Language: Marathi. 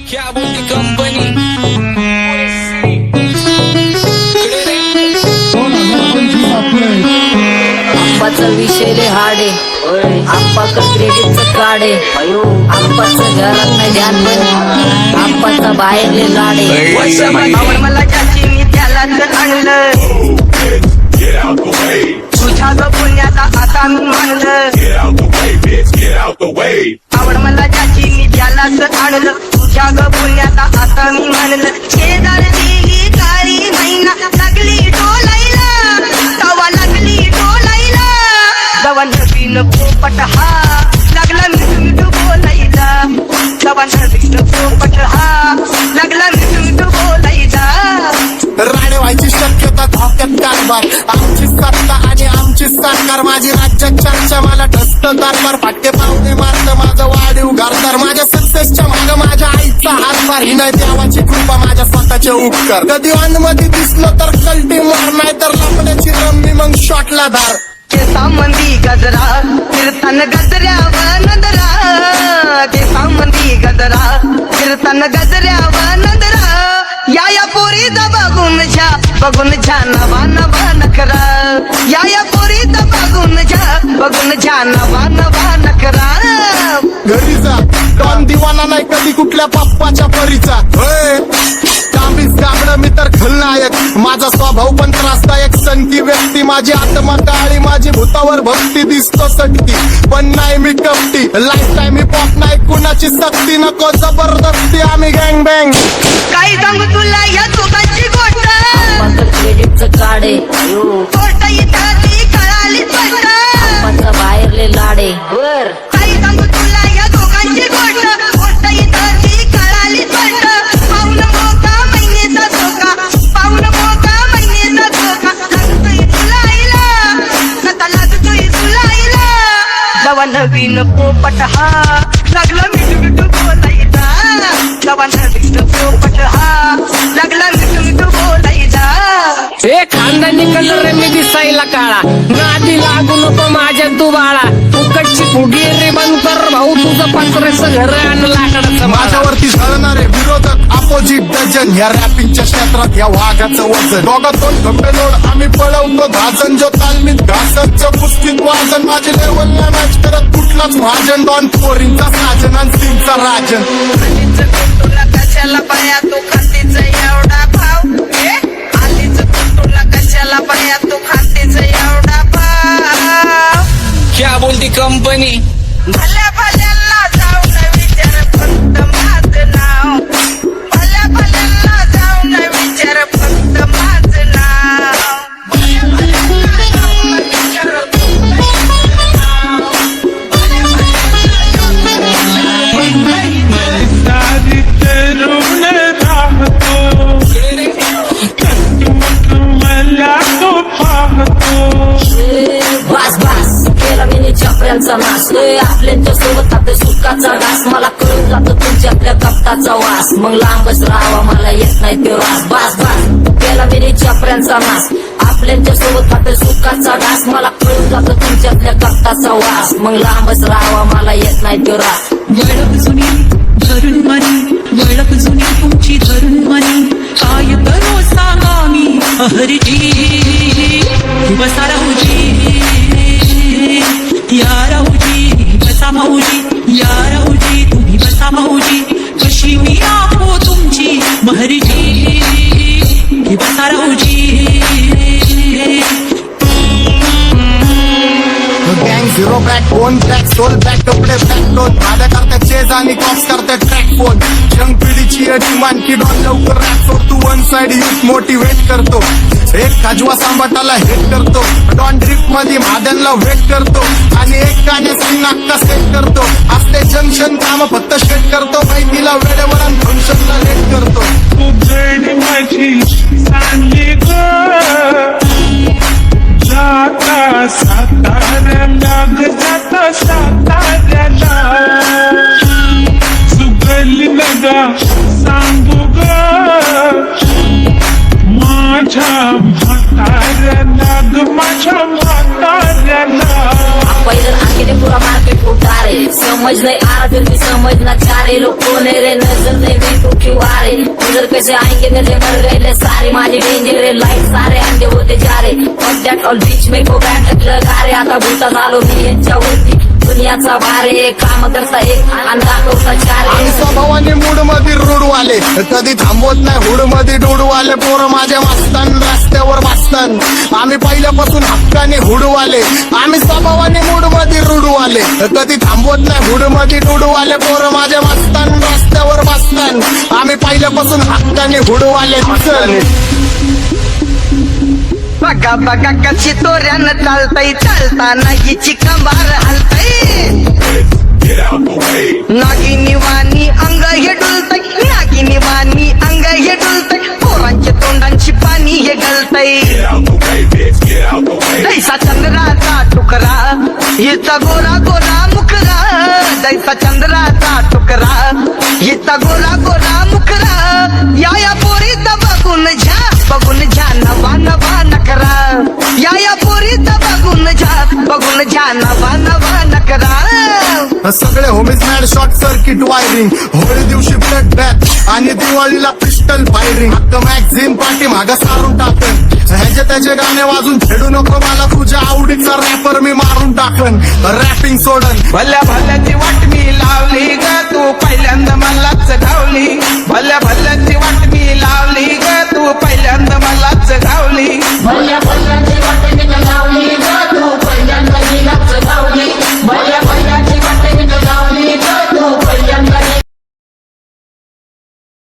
क्या बोलती कंपनी आप्पाचं विषय रे हाडे आप्पाचं क्रेडिटचं काढे आप्पाचं घरात नाही ध्यान पण आप्पाचा बाहेरले लाडे आवड मला ज्याची मी त्यालाच आणलं तुझ्या ग पुण्याचा आता मी मानलं आवड मला ज्याची मी त्यालाच आणलं तुझ्या ग पुण्याचा आता मी मानलं शेजार दिली काळी महिना लागली डोलायला तवा लागली डोलायला जवा नवीन पोपट हा लागला मिठू बोलायला जवा नवीन पोपट हा लागला मिठू बोलायला राणे व्हायची शक्यता धोक्यात कारभार आमची सत्ता आणि आमची सरकार माझी राज्यात चर्चा मला ठसत कारभार फाटके पावणे मारत माझं वाढीव घरदार माझ्या सक्सेसच्या माग माझ्या आईचा हातभार ही नाही देवाची कृपा माझ्या स्वतःचे उपकार कधी मध्ये दिसलं तर कल्टी मार नाही तर लपण्याची रम्मी मग शॉटला धार केसामंदी गजरा फिरताना गजऱ्यावर नजरा केसामंदी गजरा फिरताना गजऱ्यावर नजरा या पोरीचा बघून झा नवा नवा नखरा या पोरीचा बघून झा नवा नवा नखरा घरी जा डॉन दिवाना नाही कधी कुठल्या पप्पाच्या परीचा कामीच गाबड मी तर खलनायक माझा स्वभाव पण त्रासदायक सनकी व्यक्ती माझी आत्मा काळी माझी भूतावर भक्ती दिसतो सटकी पण नाही मी कपटी लाईफ टाईम ही पॉप नाही कुणाची सक्ती नको जबरदस्ती आम्ही गँग बँग काही सांगू तुला या दोघांची गोष्ट आप्पाचं क्रेडिटचं काढे गोष्ट इथं ती कळाली स्पष्ट आप्पाचा बाहेरले लाडे काही सांगू तुला या दोघांची गोष्ट इथं ती कळाली स्पष्ट पाऊल मोका महिनेचा धोका पाऊल मोका महिनेचा धोका लागतोय तुला आईला नका लागतोय तुला आईला जवा नवीन पोपट हा लागला मिठू बोलायचा जवा नवीन पोपट हा लागला मिठू बोलायचा हे खानदानी कलर रे मी दिसायला काळा नादी लागू नको माझ्या तू बाळा फुकटची फुगी रे बंद कर भाऊ तुझं पत्र्याचं घर आणि लाकडाचं माझ्यावरती झळणारे विरोधक अपोजिट डझन या रॅपिंगच्या क्षेत्रात या वाघाचं वजन दोघातून खंबे लोड आम्ही पळवतो धाजन जो तालमीत घासतचं पुस्तीत वाजन माझी लेवल नाही मॅच करत कुठलाच भाजन डॉन पोरींचा साजन आणि सिंगचा राजन तुला कशाला पाया तू खातीच एवढा भाव आलीच तुला कशाला पाया तू खातीच एवढा भाव क्या बोलती कंपनी भल्या भल्यांना जाऊन विचार फक्त माझं नाव भल्या भल्यांना जाऊन विचार फक्त माझं नाव भल्या भल्यांना जाऊन विचार फक्त माझं नाव भल्या सारी तरुण राहतो मला तो पाहतो बास बास केला मी चपऱ्यांचा नाश आपल्या सोबत आपल्या सुखाचा घास मला कळून जातो तुमच्यातल्या कपटाचा वास मग लांबच राहावा मला येत नाही तो रास बास बास केला मी चपऱ्यांचा नाश आपल्या सोबत आपल्या सुखाचा घास मला कळून जातो तुमच्यातल्या कपटाचा वास मग लांबच राहावा मला येत नाही तो रास वळख जुनी धरून मनी वळख जुनी तुमची धरून मनी काय करो सांगा मी अहरजी बसा राहूजी या राहूजी बसा भाऊजी या राहूजी तुम्ही बसा भाऊजी कशी मी राहो तुमची महरजी बसा राहूजी गँग zero back phone track soul back कपडे बॅक दोन भाड्या करतात चेज आणि कॉप्स करतात ट्रॅक फोन यंग पिढीची डिमांड की डॉन लवकर रॅप सोड तू वन साइड युथ मोटिवेट करतो एक काजवा सांबाटाला हेट करतो डॉन ड्रिफ्ट मध्ये महादनला वेट करतो आणि एक गाण्याची नाक्का सेट करतो असते जंक्शन काम फक्त शेट करतो माहितीला वेळेवर आणि फंक्शनला लेट करतो तुझडी माझी चांगली ग जाता साताऱ्याला जाता साताऱ्याला सुगली नगा सांगू ग माझ्या म्हाताऱ्याला ग माझ्या म्हाताऱ्याला पहिलं आखिरे पुरा मार्केट उतारे समज नहीं आ रहा फिर भी समझना चाह रहे लोग कौन है रे नजर नहीं तू क्यों आ रहे उधर कैसे आएंगे मेरे मर गए सारे माझे डेंजर लाईट सारे अंडे होते जा रे और दॅट ऑल बीच में गो बॅट लगा रे आता भूता झालो मी यांच्यावरती दुनियाचा भारे काम करता एक आणि दाखवता चार आणि स्वभावाने मूड मध्ये रूडवाले कधी थांबवत नाही हुड मध्ये डोडवाले पोरं माझ्या मस्तान रस्त्यावर बसतान आम्ही पहिल्यापासून हक्काने हुडवाले आम्ही स्वभावाने मूड मध्ये रूडवाले कधी थांबवत नाही हुड मध्ये डोडवाले पोरं माझ्या मस्तान रस्त्यावर बसतान आम्ही पहिल्यापासून हक्काने हुडवाले बघा बघा कशी तोऱ्यानं चालतय चालताना हिची कंबार हलतय नागिनी वाणी अंग हे डुलतय नागिनी वाणी अंग हे डुलतय पोरांच्या तोंडांची पाणी हे गळतय जैसा चंद्राचा तुकडा हिचा गोरा गोरा मुखरा जैसा चंद्राचा तुकडा हिचा गोरा गोरा मुखरा या पोरीचा बघून झा नवा नवा नकरा या पोरीचा बघून झा नवा नवा नकरा सगळे homies mad short circuit wiring Holi दिवशी ब्लड बॅथ आणि दिवाळीला पिस्टल फायरिंग हक्क मॅगझिन पाठी मागा सारून टाकन ह्याचे त्याचे गाणे वाजून खेळू नको मला तुझ्या आवडीचा रॅपर मी मारून टाकन रॅपिंग सोडन भल्या भल्याची वाट मी लावली ग तू पहिल्यांदा मलाच धावली भल्या भल्याची वाट मी लावली ग तू पहिल्यांदा मला